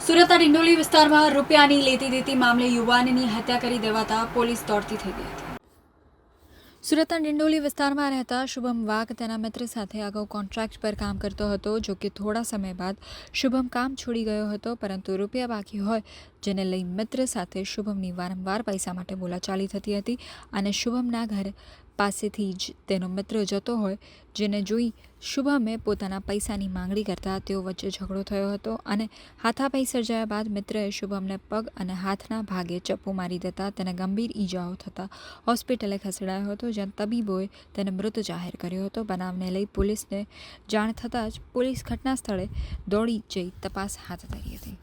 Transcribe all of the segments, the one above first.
સુરતના ડિંડોલી વિસ્તારમાં રૂપિયાની લેતી દેતી મામલે યુવાનની હત્યા કરી દેવાતા પોલીસ દોડતી થઈ ગઈ હતી। સુરતના ડિંડોલી વિસ્તારમાં રહેતા શુભમ વાઘ તેના મિત્ર સાથે અગાઉ કોન્ટ્રાક્ટ પર કામ કરતો હતો। જો કે થોડા સમય બાદ શુભમ કામ છોડી ગયો હતો, પરંતુ રૂપિયા બાકી હોય જેને લઈ મિત્ર સાથે શુભમની વારંવાર પૈસા માટે બોલાચાલી થતી હતી અને શુભમના ઘર પાસેથી જ તેનો મિત્ર જતો હોય, જેને જોઈ શુભમે પોતાના પૈસાની માંગણી કરતા તેઓ વચ્ચે ઝઘડો થયો હતો અને હાથાપાઈ સર્જાયા બાદ મિત્રએ શુભમને પગ અને હાથના ભાગે ચપ્પુ મારી દેતા તેને ગંભીર ઈજાઓ થતાં હોસ્પિટલે ખસેડાયો હતો, જ્યાં તબીબોએ તેને મૃત જાહેર કર્યો હતો। બનાવને લઈ પોલીસને જાણ થતાં જ પોલીસ ઘટના સ્થળે દોડી જઈ તપાસ હાથ ધરી હતી।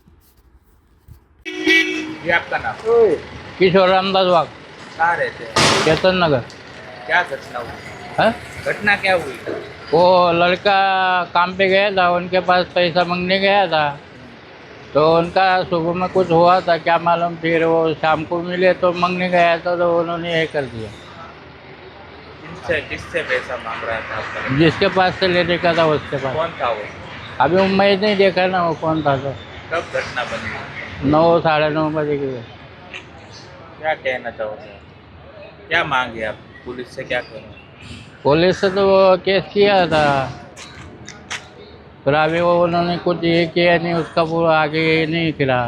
ये आपका नाम? किशोर रामदास वाघ, कहाँ रहते हैं? केतन नगर। क्या घटना हुई? है घटना क्या हुई? वो लड़का काम पे गया था, उनके पास पैसा मांगने गया था, तो उनका सुबह में कुछ हुआ था क्या मालूम, फिर वो शाम को मिले तो मांगने गया था तो उन्होंने ये कर दिया। किससे किससे पैसा मांग रहा था आपका लड़का? जिसके पास से लेने का था उसके पास। कौन था वो? अभी मैं नहीं देखा ना वो कौन था, तो कब घटना बनी? 9 साढ़े 9 बजे के। क्या कहना चाहोगे? क्या मांगे आप पुलिस से, क्या करें? पुलिस से तो वो केस किया था, फिर अभी वो उन्होंने कुछ ये किया नहीं, उसका पूरा आगे नहीं खिला।